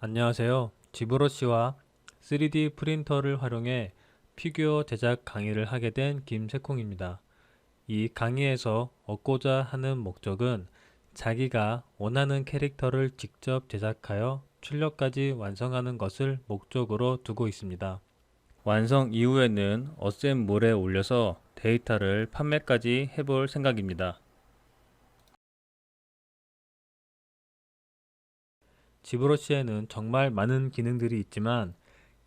안녕하세요. 지브러시와 3D 프린터를 활용해 피규어 제작 강의를 하게 된 김세콩입니다. 이 강의에서 얻고자 하는 목적은 자기가 원하는 캐릭터를 직접 제작하여 출력까지 완성하는 것을 목적으로 두고 있습니다. 완성 이후에는 어셈몰에 올려서 데이터를 판매까지 해볼 생각입니다. 지브러시에는 정말 많은 기능들이 있지만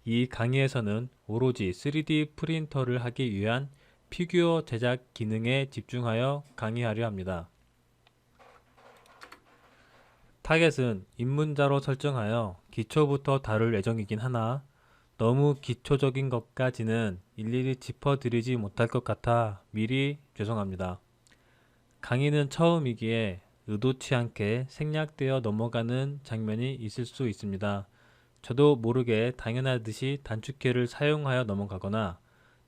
이 강의에서는 오로지 3D 프린터를 하기 위한 피규어 제작 기능에 집중하여 강의하려 합니다. 타겟은 입문자로 설정하여 기초부터 다룰 예정이긴 하나 너무 기초적인 것까지는 일일이 짚어드리지 못할 것 같아 미리 죄송합니다. 강의는 처음이기에 의도치 않게 생략되어 넘어가는 장면이 있을 수 있습니다. 저도 모르게 당연하듯이 단축키를 사용하여 넘어가거나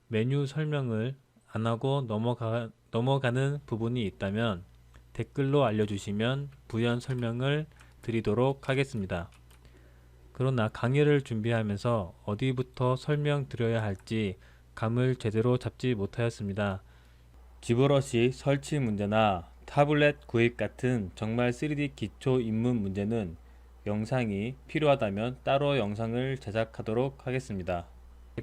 메뉴 설명을 안하고 넘어가는 부분이 있다면 댓글로 알려주시면 부연 설명을 드리도록 하겠습니다. 그러나 강의를 준비하면서 어디부터 설명드려야 할지 감을 제대로 잡지 못하였습니다. 지브러시 설치 문제나 타블렛 구입 같은 정말 3D 기초 입문 문제는 영상이 필요하다면 따로 영상을 제작하도록 하겠습니다.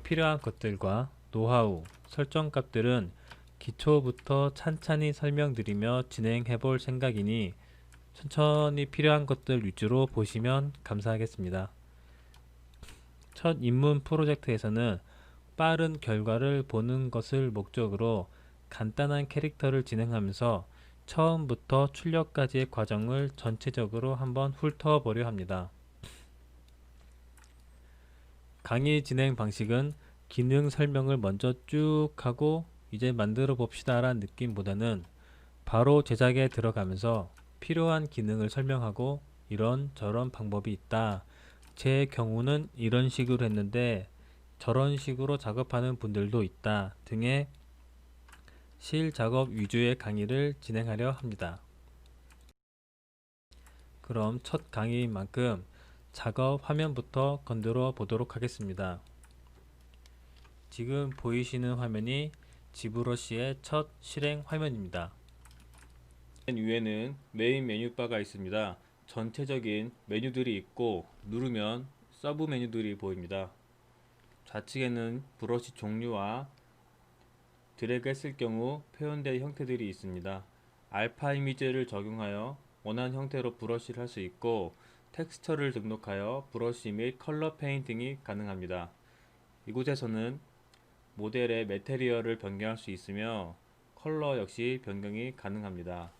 필요한 것들과 노하우, 설정값들은 기초부터 찬찬히 설명드리며 진행해 볼 생각이니 천천히 필요한 것들 위주로 보시면 감사하겠습니다. 첫 입문 프로젝트에서는 빠른 결과를 보는 것을 목적으로 간단한 캐릭터를 진행하면서 처음부터 출력까지의 과정을 전체적으로 한번 훑어보려 합니다. 강의 진행 방식은 기능 설명을 먼저 쭉 하고 이제 만들어 봅시다 라는 느낌보다는 바로 제작에 들어가면서 필요한 기능을 설명하고 이런 저런 방법이 있다. 제 경우는 이런 식으로 했는데 저런 식으로 작업하는 분들도 있다 등의 실작업 위주의 강의를 진행하려 합니다. 그럼 첫 강의인 만큼 작업 화면부터 건드려 보도록 하겠습니다. 지금 보이시는 화면이 지브러시의 첫 실행 화면입니다. 맨 위에는 메인 메뉴바가 있습니다. 전체적인 메뉴들이 있고 누르면 서브 메뉴들이 보입니다. 좌측에는 브러쉬 종류와 드래그 했을 경우 표현될 형태들이 있습니다. 알파 이미지를 적용하여 원하는 형태로 브러쉬를 할 수 있고 텍스처를 등록하여 브러쉬 및 컬러 페인팅이 가능합니다. 이곳에서는 모델의 매테리얼을 변경할 수 있으며 컬러 역시 변경이 가능합니다.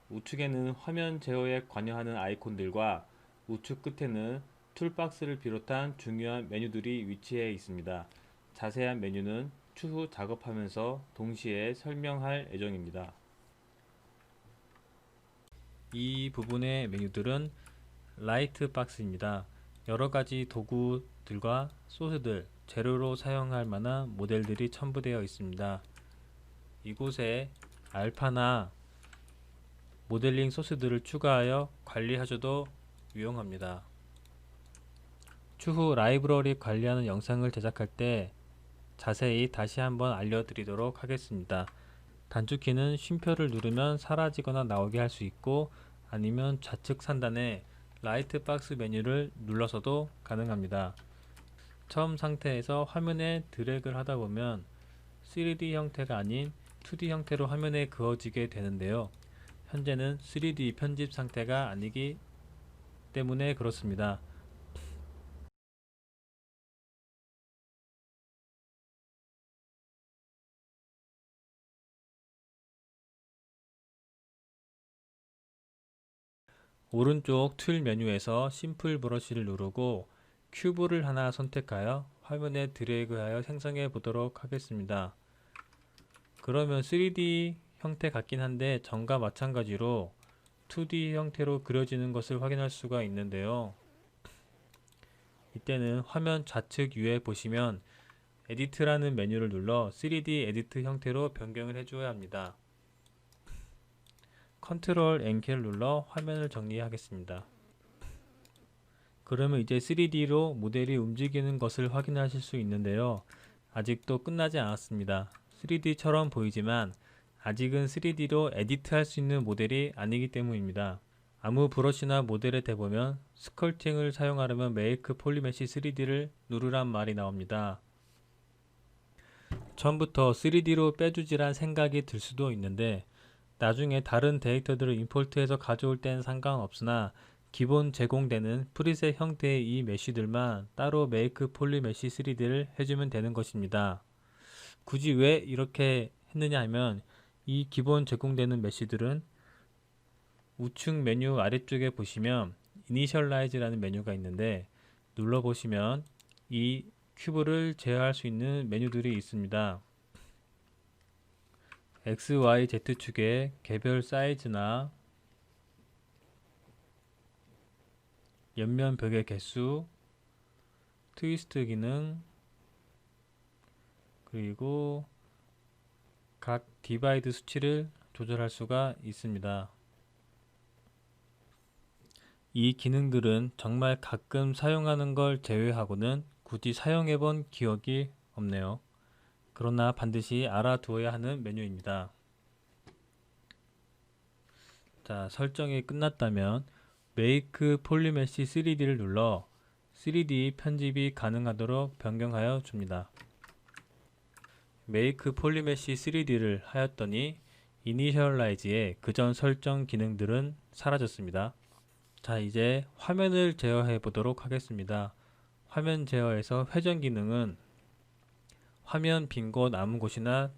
우측에는 화면 제어에 관여하는 아이콘들과 우측 끝에는 툴박스를 비롯한 중요한 메뉴들이 위치해 있습니다. 자세한 메뉴는 추후 작업하면서 동시에 설명할 예정입니다. 이 부분의 메뉴들은 라이트 박스입니다. 여러가지 도구들과 소스들, 재료로 사용할 만한 모델들이 첨부되어 있습니다. 이곳에 알파나 모델링 소스들을 추가하여 관리하셔도 유용합니다. 추후 라이브러리 관리하는 영상을 제작할 때 자세히 다시 한번 알려드리도록 하겠습니다. 단축키는 쉼표를 누르면 사라지거나 나오게 할 수 있고 아니면 좌측 상단에 라이트 박스 메뉴를 눌러서도 가능합니다. 처음 상태에서 화면에 드래그를 하다 보면 3D 형태가 아닌 2D 형태로 화면에 그어지게 되는데요. 현재는 3D 편집 상태가 아니기 때문에 그렇습니다. 오른쪽 툴 메뉴에서 심플 브러쉬를 누르고 큐브를 하나 선택하여 화면에 드래그하여 생성해 보도록 하겠습니다. 그러면 3D 형태 같긴 한데 전과 마찬가지로 2D 형태로 그려지는 것을 확인할 수가 있는데요. 이때는 화면 좌측 위에 보시면 에디트라는 메뉴를 눌러 3D 에디트 형태로 변경을 해줘야 합니다. 컨트롤 N키를 눌러 화면을 정리하겠습니다. 그러면 이제 3D로 모델이 움직이는 것을 확인하실 수 있는데요. 아직도 끝나지 않았습니다. 3D처럼 보이지만 아직은 3D로 에디트할 수 있는 모델이 아니기 때문입니다. 아무 브러쉬나 모델에 대보면 스컬팅을 사용하려면 메이크 폴리메시 3D를 누르란 말이 나옵니다. 처음부터 3D로 빼주지란 생각이 들 수도 있는데 나중에 다른 데이터들을 임포트해서 가져올 땐 상관없으나 기본 제공되는 프리셋 형태의 이 메쉬들만 따로 메이크 폴리메시 3D를 해주면 되는 것입니다. 굳이 왜 이렇게 했느냐 하면 이 기본 제공되는 메쉬들은 우측 메뉴 아래쪽에 보시면 이니셜라이즈라는 메뉴가 있는데 눌러보시면 이 큐브를 제어할 수 있는 메뉴들이 있습니다. X, Y, Z축의 개별 사이즈나 옆면 벽의 개수, 트위스트 기능, 그리고 각 디바이드 수치를 조절할 수가 있습니다. 이 기능들은 정말 가끔 사용하는 걸 제외하고는 굳이 사용해 본 기억이 없네요. 그러나 반드시 알아두어야 하는 메뉴입니다. 자, 설정이 끝났다면 메이크 폴리메시 3D를 눌러 3D 편집이 가능하도록 변경하여 줍니다. 메이크 폴리메시 3D를 하였더니 이니셜라이즈의 그전 설정 기능들은 사라졌습니다. 자, 이제 화면을 제어해 보도록 하겠습니다. 화면 제어에서 회전 기능은 화면 빈 곳 아무 곳이나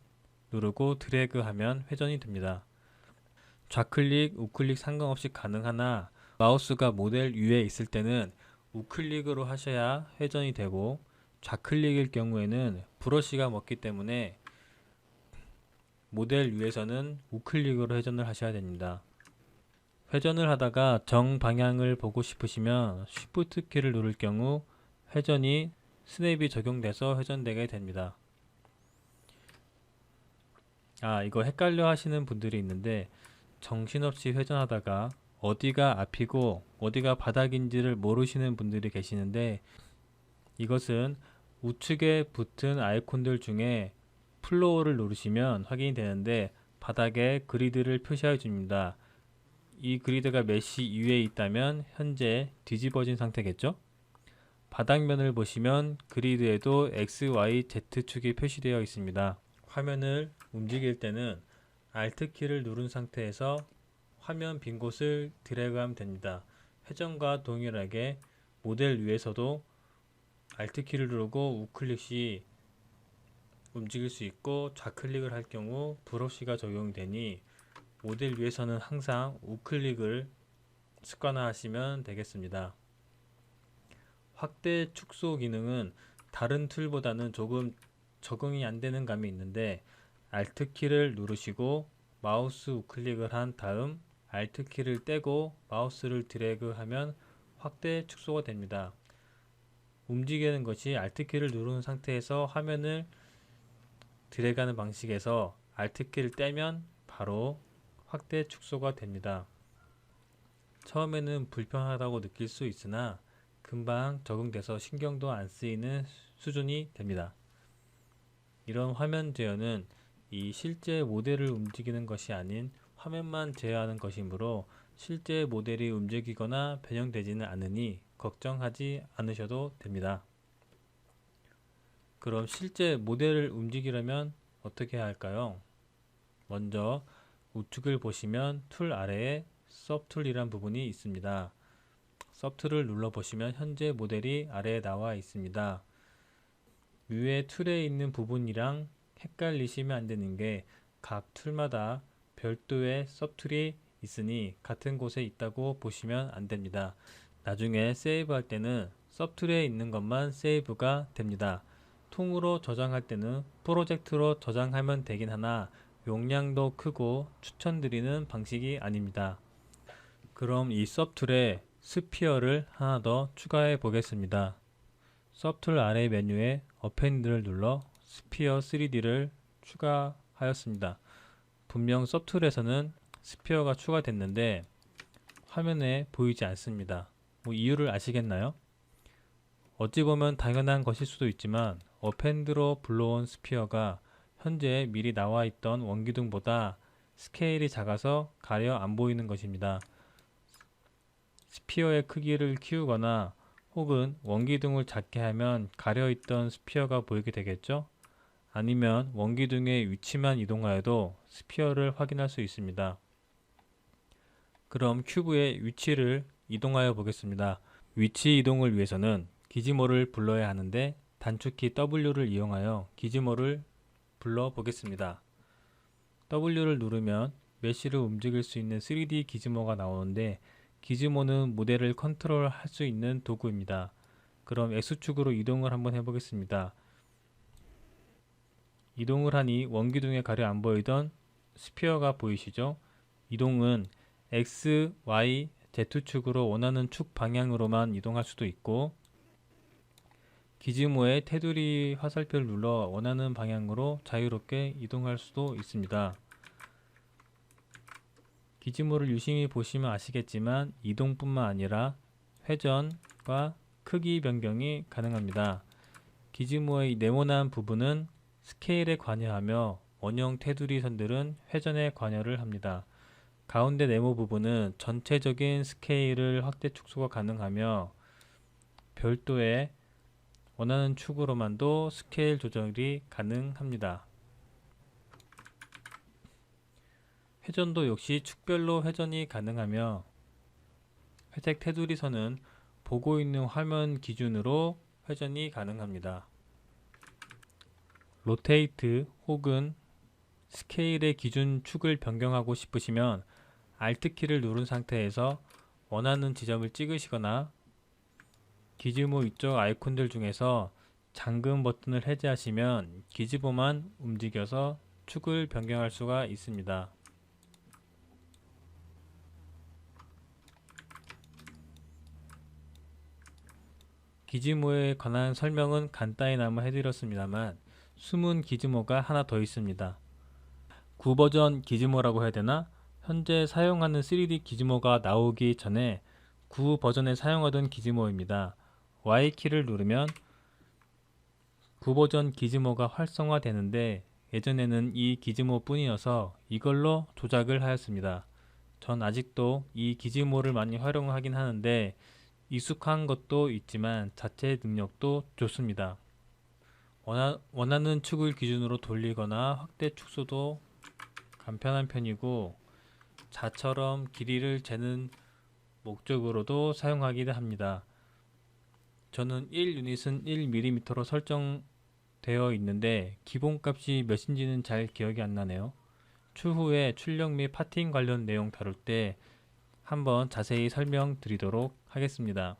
누르고 드래그하면 회전이 됩니다. 좌클릭, 우클릭 상관없이 가능하나 마우스가 모델 위에 있을 때는 우클릭으로 하셔야 회전이 되고 좌클릭일 경우에는 브러쉬가 먹기 때문에 모델 위에서는 우클릭으로 회전을 하셔야 됩니다. 회전을 하다가 정방향을 보고 싶으시면 Shift 키를 누를 경우 회전이 스냅이 적용돼서 회전되게 됩니다. 이거 헷갈려 하시는 분들이 있는데 정신없이 회전하다가 어디가 앞이고 어디가 바닥인지를 모르시는 분들이 계시는데 이것은 우측에 붙은 아이콘들 중에 플로어를 누르시면 확인이 되는데 바닥에 그리드를 표시해 줍니다. 이 그리드가 메쉬 위에 있다면 현재 뒤집어진 상태겠죠? 바닥면을 보시면 그리드에도 X, Y, Z축이 표시되어 있습니다. 화면을 움직일 때는 Alt 키를 누른 상태에서 화면 빈 곳을 드래그하면 됩니다. 회전과 동일하게 모델 위에서도 Alt 키를 누르고 우클릭 시 움직일 수 있고 좌클릭을 할 경우 브러쉬가 적용되니 모델 위에서는 항상 우클릭을 습관화하시면 되겠습니다. 확대 축소 기능은 다른 툴보다는 조금 적응이 안 되는 감이 있는데 Alt 키를 누르시고 마우스 우클릭을 한 다음 Alt 키를 떼고 마우스를 드래그하면 확대 축소가 됩니다. 움직이는 것이 Alt 키를 누른 상태에서 화면을 드래그하는 방식에서 Alt 키를 떼면 바로 확대 축소가 됩니다. 처음에는 불편하다고 느낄 수 있으나 금방 적응돼서 신경도 안 쓰이는 수준이 됩니다. 이런 화면 제어는 이 실제 모델을 움직이는 것이 아닌 화면만 제어하는 것이므로 실제 모델이 움직이거나 변형되지는 않으니 걱정하지 않으셔도 됩니다. 그럼 실제 모델을 움직이려면 어떻게 해야 할까요? 먼저 우측을 보시면 툴 아래에 서브툴이란 부분이 있습니다. 서브툴을 눌러보시면 현재 모델이 아래에 나와 있습니다. 위에 툴에 있는 부분이랑 헷갈리시면 안되는 게 각 툴마다 별도의 서브툴이 있으니 같은 곳에 있다고 보시면 안됩니다. 나중에 세이브 할 때는 서브툴에 있는 것만 세이브가 됩니다. 통으로 저장할 때는 프로젝트로 저장하면 되긴 하나 용량도 크고 추천드리는 방식이 아닙니다. 그럼 이 서브툴에 스피어를 하나 더 추가해 보겠습니다. 서브툴 아래 메뉴에 어펜드를 눌러 스피어 3D를 추가하였습니다. 분명 서브툴에서는 스피어가 추가됐는데 화면에 보이지 않습니다. 이유를 아시겠나요? 어찌 보면 당연한 것일 수도 있지만 어펜드로 불러온 스피어가 현재 미리 나와 있던 원기둥보다 스케일이 작아서 가려 안 보이는 것입니다. 스피어의 크기를 키우거나 혹은 원기둥을 작게 하면 가려있던 스피어가 보이게 되겠죠? 아니면 원기둥의 위치만 이동하여도 스피어를 확인할 수 있습니다. 그럼 큐브의 위치를 이동하여 보겠습니다. 위치 이동을 위해서는 기지모를 불러야 하는데 단축키 W를 이용하여 기지모를 불러 보겠습니다. W를 누르면 메쉬를 움직일 수 있는 3D 기지모가 나오는데 기지모는 모델을 컨트롤할 수 있는 도구입니다. 그럼 X축으로 이동을 한번 해보겠습니다. 이동을 하니 원기둥에 가려 안 보이던 스피어가 보이시죠? 이동은 X, Y, Z축으로 원하는 축 방향으로만 이동할 수도 있고 기지모의 테두리 화살표를 눌러 원하는 방향으로 자유롭게 이동할 수도 있습니다. 기지모를 유심히 보시면 아시겠지만 이동뿐만 아니라 회전과 크기 변경이 가능합니다. 기지모의 네모난 부분은 스케일에 관여하며 원형 테두리 선들은 회전에 관여를 합니다. 가운데 네모 부분은 전체적인 스케일을 확대 축소가 가능하며 별도의 원하는 축으로만도 스케일 조절이 가능합니다. 회전도 역시 축별로 회전이 가능하며 회색 테두리 선은 보고 있는 화면 기준으로 회전이 가능합니다. 로테이트 혹은 스케일의 기준 축을 변경하고 싶으시면 Alt키를 누른 상태에서 원하는 지점을 찍으시거나 기지모 위쪽 아이콘들 중에서 잠금 버튼을 해제하시면 기지모만 움직여서 축을 변경할 수가 있습니다. 기지모에 관한 설명은 간단히나마 해드렸습니다만 숨은 기지모가 하나 더 있습니다. 9버전 기지모라고 해야 되나? 현재 사용하는 3D 기지모가 나오기 전에 9버전에 사용하던 기지모입니다. Y키를 누르면 9버전 기지모가 활성화되는데 예전에는 이 기지모 뿐이어서 이걸로 조작을 하였습니다. 전 아직도 이 기지모를 많이 활용하긴 하는데 익숙한 것도 있지만 자체 능력도 좋습니다. 원하는 축을 기준으로 돌리거나 확대 축소도 간편한 편이고 자처럼 길이를 재는 목적으로도 사용하기도 합니다. 저는 1유닛은 1mm로 설정되어 있는데 기본값이 몇인지는 잘 기억이 안 나네요. 추후에 출력 및 파팅 관련 내용 다룰 때 한번 자세히 설명드리도록 하겠습니다.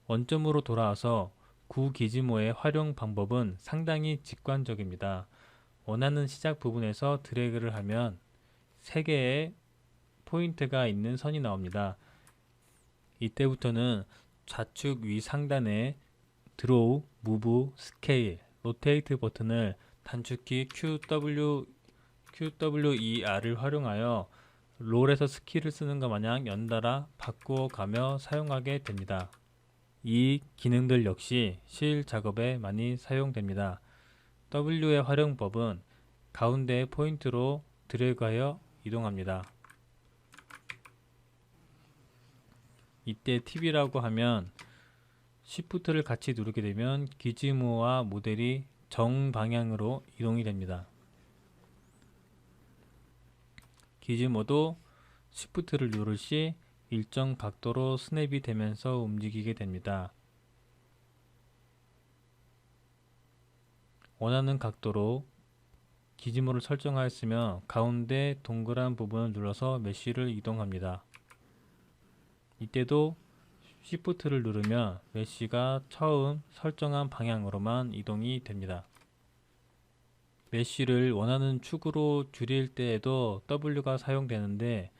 원점으로 돌아와서 구기지모의 활용 방법은 상당히 직관적입니다. 원하는 시작 부분에서 드래그를 하면 3개의 포인트가 있는 선이 나옵니다. 이때부터는 좌측 위 상단에 드로우, 무브, 스케일, 로테이트 버튼을 단축키 QWER을 활용하여 롤에서 스킬을 쓰는 것 마냥 연달아 바꾸어 가며 사용하게 됩니다. 이 기능들 역시 실 작업에 많이 사용됩니다. W의 활용법은 가운데 포인트로 드래그하여 이동합니다. 이때 팁이라고 하면 Shift를 같이 누르게 되면 기지모와 모델이 정방향으로 이동이 됩니다. 기지모도 Shift를 누를 시 일정 각도로 스냅이 되면서 움직이게 됩니다. 원하는 각도로 기지모를 설정하였으면 가운데 동그란 부분을 눌러서 메쉬를 이동합니다. 이때도 Shift를 누르면 메쉬가 처음 설정한 방향으로만 이동이 됩니다. 메쉬를 원하는 축으로 줄일 때에도 W가 사용되는데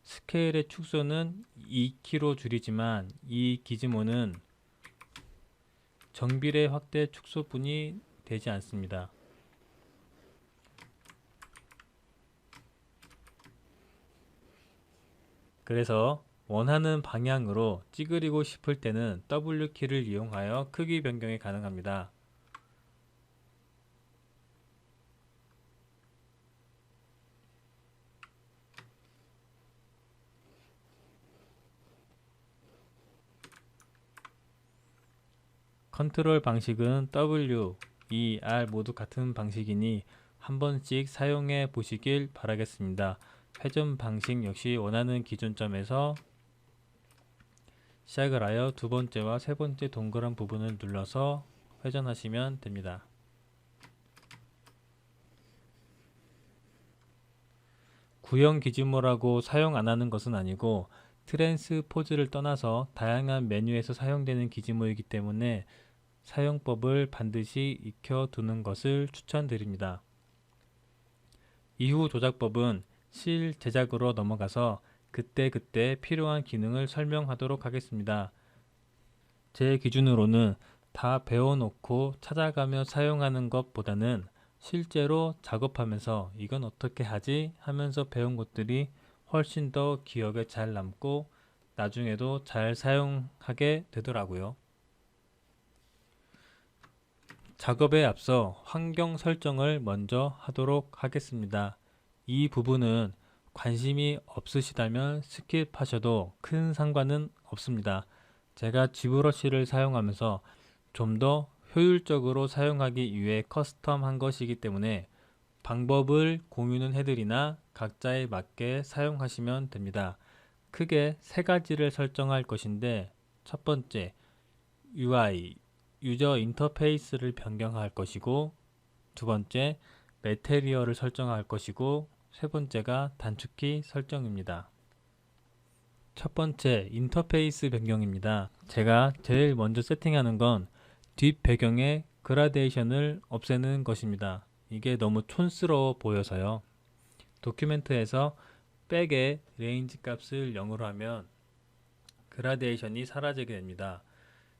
스케일의 축소는 2키로 줄이지만 이 기지모는 정비례 확대 축소뿐이 되지 않습니다. 그래서 원하는 방향으로 찌그리고 싶을 때는 W키를 이용하여 크기 변경이 가능합니다. 컨트롤 방식은 W, E, R 모두 같은 방식이니 한 번씩 사용해 보시길 바라겠습니다. 회전 방식 역시 원하는 기준점에서 시작을 하여 두 번째와 세 번째 동그란 부분을 눌러서 회전하시면 됩니다. 구형 기준모라고 사용 안 하는 것은 아니고 트랜스포즈를 떠나서 다양한 메뉴에서 사용되는 기준모이기 때문에 사용법을 반드시 익혀두는 것을 추천드립니다. 이후 조작법은 실 제작으로 넘어가서 그때그때 필요한 기능을 설명하도록 하겠습니다. 제 기준으로는 다 배워놓고 찾아가며 사용하는 것보다는 실제로 작업하면서 이건 어떻게 하지 하면서 배운 것들이 훨씬 더 기억에 잘 남고 나중에도 잘 사용하게 되더라고요. 작업에 앞서 환경 설정을 먼저 하도록 하겠습니다. 이 부분은 관심이 없으시다면 스킵하셔도 큰 상관은 없습니다. 제가 지브러쉬를 사용하면서 좀 더 효율적으로 사용하기 위해 커스텀한 것이기 때문에 방법을 공유는 해드리나 각자에 맞게 사용하시면 됩니다. 크게 세 가지를 설정할 것인데, 첫 번째 UI, 유저 인터페이스를 변경할 것이고, 두 번째 매테리얼을 설정할 것이고, 세 번째가 단축키 설정입니다. 첫 번째 인터페이스 변경입니다. 제가 제일 먼저 세팅하는 건 뒷 배경의 그라데이션을 없애는 것입니다. 이게 너무 촌스러워 보여서요. 도큐멘트에서 백의 레인지 값을 0으로 하면 그라데이션이 사라지게 됩니다.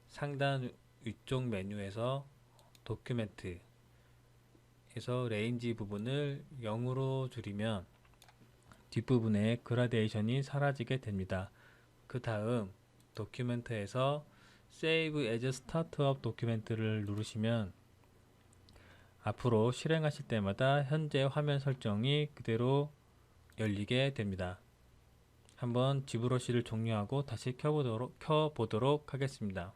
상단 위쪽 메뉴에서 도큐멘트에서 레인지 부분을 0으로 줄이면 뒷부분에 그라데이션이 사라지게 됩니다. 그 다음 도큐멘트에서 Save as Startup 도큐멘트를 누르시면 앞으로 실행하실 때마다 현재 화면 설정이 그대로 열리게 됩니다. 한번 지브러쉬를 종료하고 다시 켜보도록 하겠습니다.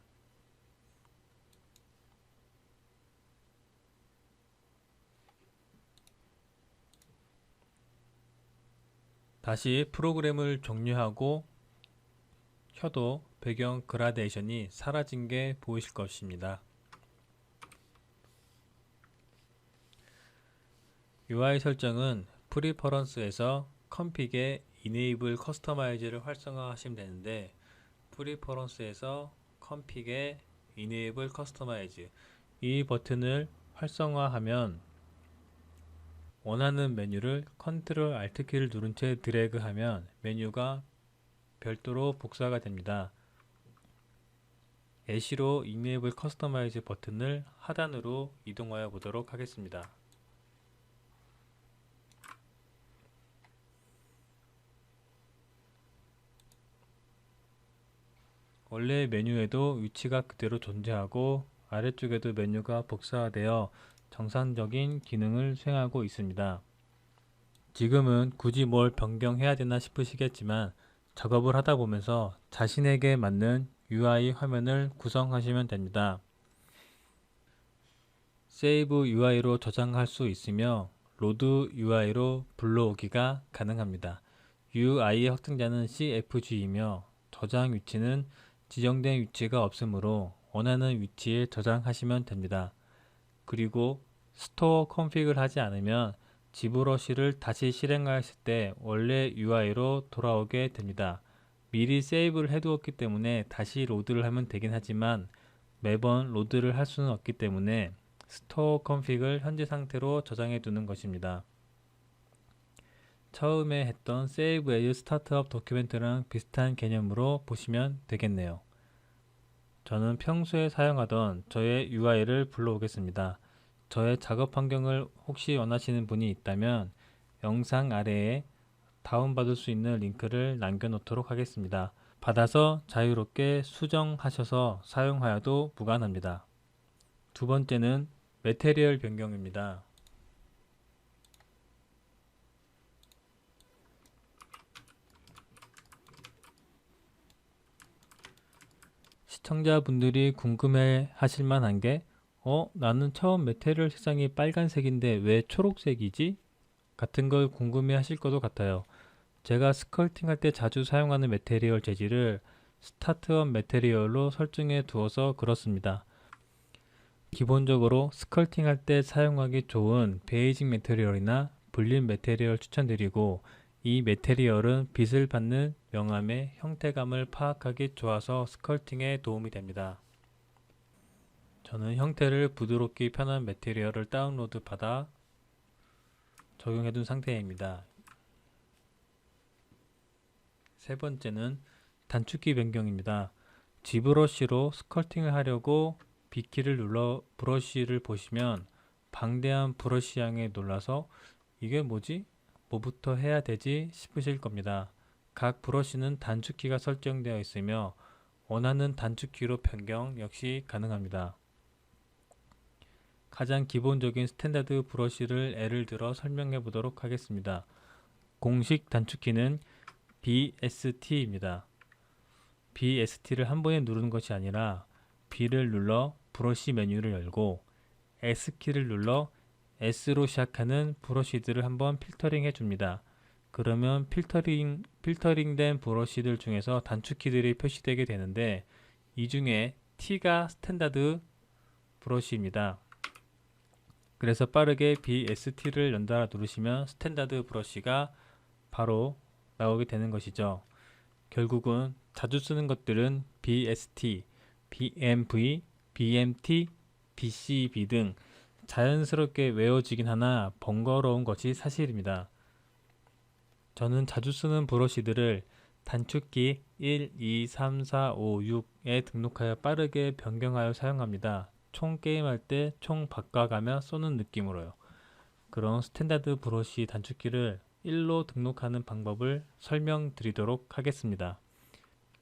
다시 프로그램을 종료하고 켜도 배경 그라데이션이 사라진 게 보이실 것입니다. UI 설정은 프리퍼런스에서 컴픽에 Enable Customize를 활성화하시면 되는데, 프리퍼런스에서 컴픽에 Enable Customize 이 버튼을 활성화하면 원하는 메뉴를 컨트롤 Alt 키를 누른 채 드래그하면 메뉴가 별도로 복사가 됩니다. 예시로 Enable Customize 버튼을 하단으로 이동하여 보도록 하겠습니다. 원래 메뉴에도 위치가 그대로 존재하고 아래쪽에도 메뉴가 복사되어 정상적인 기능을 수행하고 있습니다. 지금은 굳이 뭘 변경해야 되나 싶으시겠지만 작업을 하다 보면서 자신에게 맞는 UI 화면을 구성하시면 됩니다. Save UI로 저장할 수 있으며 Load UI로 불러오기가 가능합니다. UI의 확장자는 CFG이며 저장 위치는 지정된 위치가 없으므로 원하는 위치에 저장하시면 됩니다. 그리고 스토어 컨피그를 하지 않으면 지브러쉬를 다시 실행하였을 때 원래 UI로 돌아오게 됩니다. 미리 세이브를 해두었기 때문에 다시 로드를 하면 되긴 하지만 매번 로드를 할 수는 없기 때문에 스토어 컨피그를 현재 상태로 저장해 두는 것입니다. 처음에 했던 Save as Startup 도큐멘트랑 비슷한 개념으로 보시면 되겠네요. 저는 평소에 사용하던 저의 UI를 불러오겠습니다. 저의 작업 환경을 혹시 원하시는 분이 있다면 영상 아래에 다운받을 수 있는 링크를 남겨놓도록 하겠습니다. 받아서 자유롭게 수정하셔서 사용하여도 무관합니다. 두 번째는 매테리얼 변경입니다. 시청자분들이 궁금해 하실 만한 게 나는 처음 매테리얼 색상이 빨간색인데 왜 초록색이지? 같은 걸 궁금해 하실 것도 같아요. 제가 스컬팅 할 때 자주 사용하는 매테리얼 재질을 스타트업 매테리얼로 설정해 두어서 그렇습니다. 기본적으로 스컬팅 할 때 사용하기 좋은 베이직 매테리얼이나 불린 매테리얼 추천드리고, 이 매테리얼은 빛을 받는 명암의 형태감을 파악하기 좋아서 스컬팅에 도움이 됩니다. 저는 형태를 부드럽게 편한 매테리얼을 다운로드 받아 적용해 둔 상태입니다. 세 번째는 단축키 변경입니다. G브러쉬로 스컬팅을 하려고 B키를 눌러 브러쉬를 보시면 방대한 브러쉬 양에 놀라서 이게 뭐지? 뭐부터 해야 되지? 싶으실 겁니다. 각 브러쉬는 단축키가 설정되어 있으며 원하는 단축키로 변경 역시 가능합니다. 가장 기본적인 스탠다드 브러쉬를 예를 들어 설명해 보도록 하겠습니다. 공식 단축키는 BST입니다. BST를 한 번에 누르는 것이 아니라 B를 눌러 브러쉬 메뉴를 열고 S키를 눌러 S로 시작하는 브러쉬들을 한번 필터링 해줍니다. 그러면 필터링된 브러쉬들 중에서 단축키들이 표시되게 되는데, 이 중에 T가 스탠다드 브러쉬입니다. 그래서 빠르게 BST를 연달아 누르시면 스탠다드 브러쉬가 바로 나오게 되는 것이죠. 결국은 자주 쓰는 것들은 BST, BMV, BMT, BCB 등 자연스럽게 외워지긴 하나 번거로운 것이 사실입니다. 저는 자주 쓰는 브러쉬들을 단축키 1, 2, 3, 4, 5, 6에 등록하여 빠르게 변경하여 사용합니다. 총 게임할 때 총 바꿔가며 쏘는 느낌으로요. 그런 스탠다드 브러쉬 단축키를 1로 등록하는 방법을 설명드리도록 하겠습니다.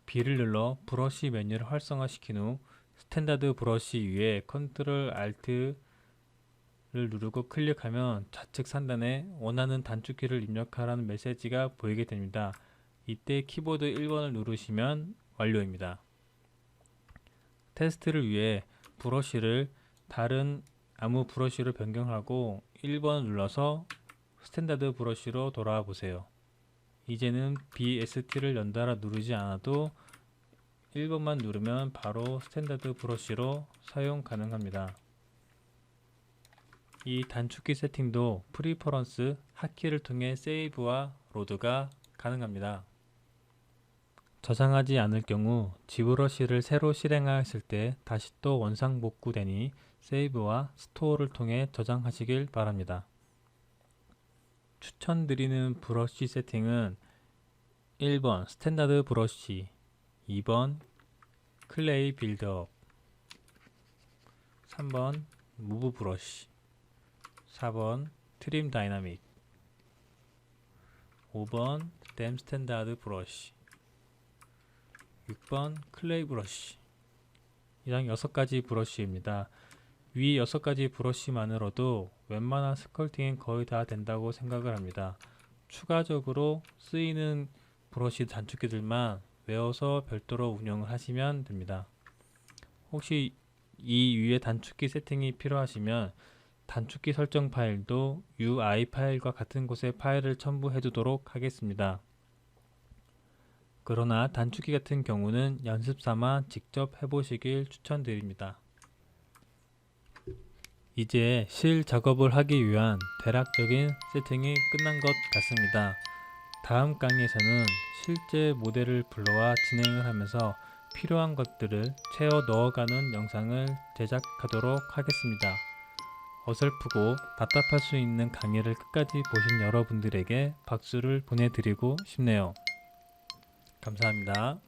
B를 눌러 브러쉬 메뉴를 활성화시킨 후 스탠다드 브러쉬 위에 컨트롤 알트를 누르고 클릭하면 좌측 상단에 원하는 단축키를 입력하라는 메시지가 보이게 됩니다. 이때 키보드 1번을 누르시면 완료입니다. 테스트를 위해 브러쉬를 다른 아무 브러쉬로 변경하고 1번을 눌러서 스탠다드 브러쉬로 돌아와 보세요. 이제는 BST를 연달아 누르지 않아도 1번만 누르면 바로 스탠다드 브러쉬로 사용 가능합니다. 이 단축키 세팅도 프리퍼런스 핫키를 통해 세이브와 로드가 가능합니다. 저장하지 않을 경우 G브러쉬를 새로 실행하였을 때 다시 또 원상복구되니 세이브와 스토어를 통해 저장하시길 바랍니다. 추천드리는 브러쉬 세팅은 1번 스탠다드 브러쉬, 2번 클레이 빌드업, 3번 무브 브러쉬, 4번 트림 다이나믹, 5번 댐 스탠다드 브러쉬, 6번 클레이 브러쉬. 이상 6가지 브러쉬입니다. 위 6가지 브러쉬만으로도 웬만한 스컬팅은 거의 다 된다고 생각을 합니다. 추가적으로 쓰이는 브러쉬 단축키들만 외워서 별도로 운영을 하시면 됩니다. 혹시 이 위에 단축키 세팅이 필요하시면 단축키 설정 파일도 UI 파일과 같은 곳에 파일을 첨부해 두도록 하겠습니다. 그러나 단축키 같은 경우는 연습 삼아 직접 해보시길 추천드립니다. 이제 실 작업을 하기 위한 대략적인 세팅이 끝난 것 같습니다. 다음 강의에서는 실제 모델을 불러와 진행을 하면서 필요한 것들을 채워 넣어가는 영상을 제작하도록 하겠습니다. 어설프고 답답할 수 있는 강의를 끝까지 보신 여러분들에게 박수를 보내드리고 싶네요. 감사합니다.